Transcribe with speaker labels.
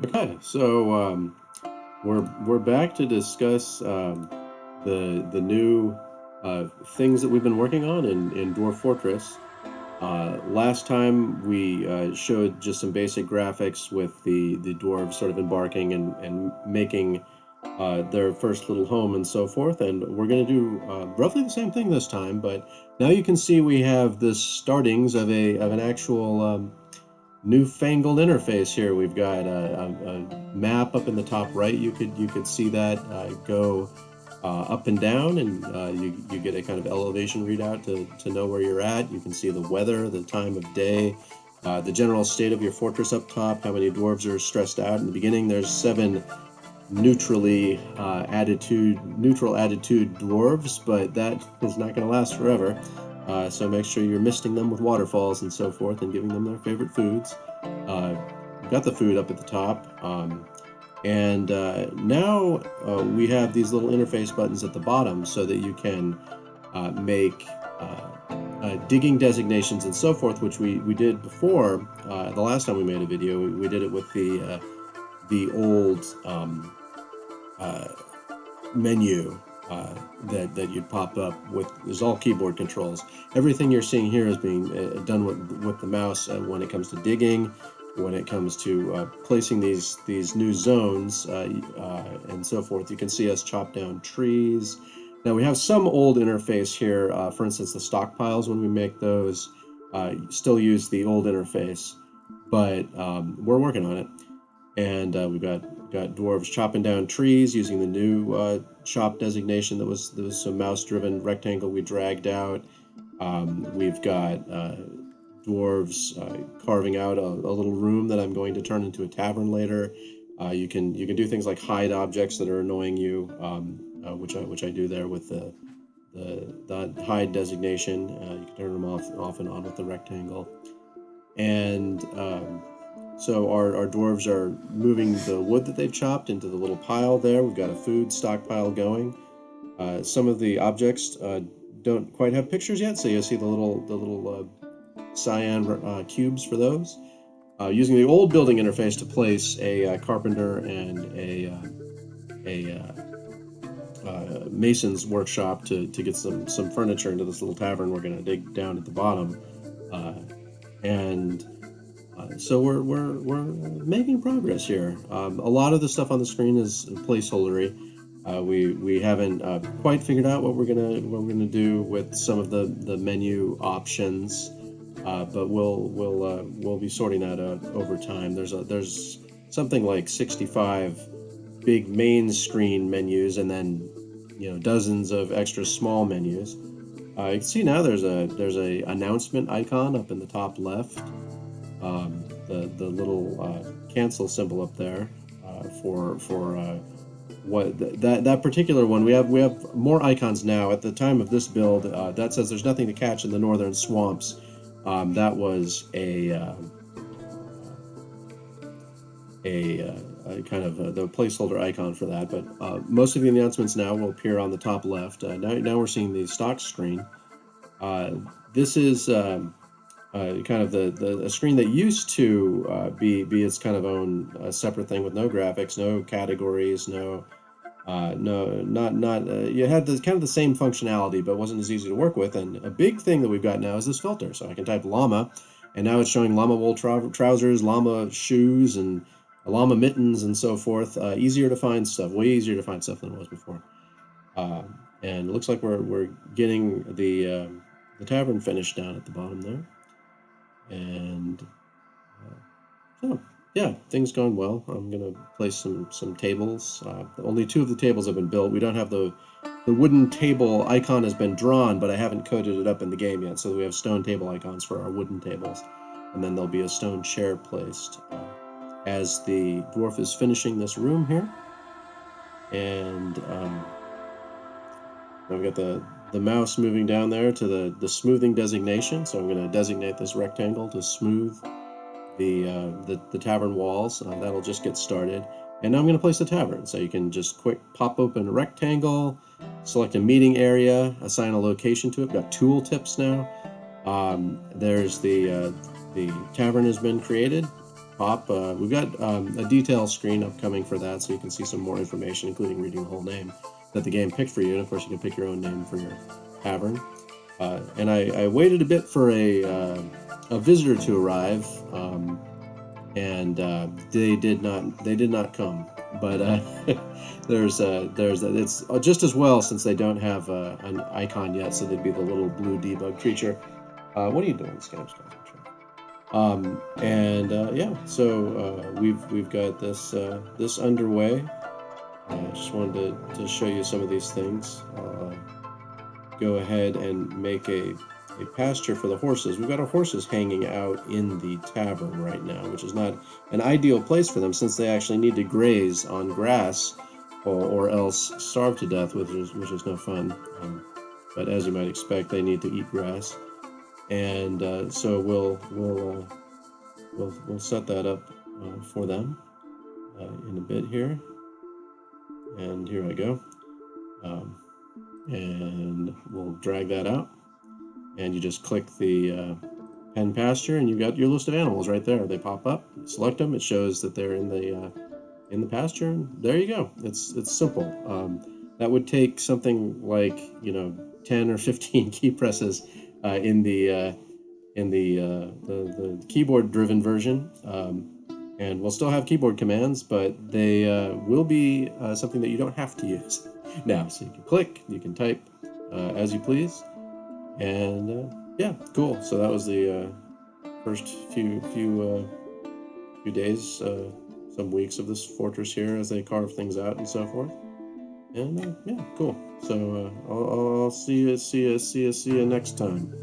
Speaker 1: Okay, so we're back to discuss the new things that we've been working on in Dwarf Fortress. Last time we showed just some basic graphics with the dwarves sort of embarking and making their first little home and so forth, and we're going to do roughly the same thing this time. But now you can see we have the startings of an actual newfangled interface here. We've got a map up in the top right. You could see that go up and down, and you get a kind of elevation readout to know where you're at. You can see the weather, the time of day, the general state of your fortress up top, how many dwarves are stressed out. In the beginning, there's 7 neutral attitude dwarves, but that is not going to last forever. So make sure you're misting them with waterfalls and so forth and giving them their favorite foods. Got the food up at the top. And now we have these little interface buttons at the bottom so that you can make digging designations and so forth, which we did before. The last time we made a video, we did it with the old menu that you'd pop up with. Is all keyboard controls. Everything you're seeing here is being done with the mouse when it comes to digging, when it comes to placing these new zones and so forth. You can see us chop down trees. Now we have some old interface here. For instance, the stockpiles, when we make those, still use the old interface, but we're working on it. And we've got dwarves chopping down trees using the new chop designation that was some mouse-driven rectangle we dragged out. We've got dwarves carving out a little room that I'm going to turn into a tavern later. You can do things like hide objects that are annoying you, which I do there with the hide designation. You can turn them off and on with the rectangle. And so our dwarves are moving the wood that they've chopped into the little pile there. We've got a food stockpile going. Some of the objects don't quite have pictures yet, so you'll see the little cyan cubes for those. Using the old building interface to place a carpenter and a mason's workshop to get some furniture into this little tavern we're going to dig down at the bottom. So we're making progress here. A lot of the stuff on the screen is placeholdery. We haven't quite figured out what we're gonna do with some of the menu options, but we'll be sorting that out over time. There's something like 65 big main screen menus, and then dozens of extra small menus. You can see now there's a announcement icon up in the top left. The little cancel symbol up there for what that particular one. We have more icons now. At the time of this build, that says there's nothing to catch in the northern swamps. That was a kind of the placeholder icon for that. But most of the announcements now will appear on the top left. Now we're seeing the stock screen. This is kind of the screen that used to be its kind of own separate thing with no graphics, no categories, you had kind of the same functionality, but wasn't as easy to work with. And a big thing that we've got now is this filter. So I can type llama, and now it's showing llama wool trousers, llama shoes, and llama mittens, and so forth. Easier to find stuff, way easier to find stuff than it was before. And it looks like we're getting the tavern finished down at the bottom there. And so yeah, things going well. I'm gonna place some tables. Only 2 of the tables have been built. We don't have the wooden table icon has been drawn, but I haven't coded it up in the game yet. So we have stone table icons for our wooden tables, and then there'll be a stone chair placed as the dwarf is finishing this room here. And now we've got the mouse moving down there to the smoothing designation. So I'm going to designate this rectangle to smooth the tavern walls. That'll just get started. And now I'm going to place the tavern. So you can just quick pop open a rectangle, select a meeting area, assign a location to it. We've got tool tips now. There's the tavern has been created. pop. We've got a detail screen upcoming for that, so you can see some more information, including reading the whole name that the game picked for you. And of course, you can pick your own name for your tavern. And I waited a bit for a visitor to arrive, and they did not come. But it's just as well, since they don't have an icon yet, so they'd be the little blue debug creature. What are you doing, Scamps? Yeah, so we've got this underway. I just wanted to show you some of these things. Go ahead and make a pasture for the horses. We've got our horses hanging out in the tavern right now, which is not an ideal place for them, since they actually need to graze on grass or else starve to death, which is no fun. But as you might expect, they need to eat grass, and so we'll set that up for them in a bit here. And here I go. And we'll drag that out, and you just click the pen pasture, and you've got your list of animals right there. They pop up, select them, it shows that they're in the pasture, and there you go. It's simple. That would take something like 10 or 15 key presses in the keyboard driven version, and we'll still have keyboard commands, but they will be something that you don't have to use now. So you can click, you can type as you please, and yeah, cool. So that was the first few days, some weeks of this fortress here as they carve things out and so forth. And yeah, cool. So I'll see you next time.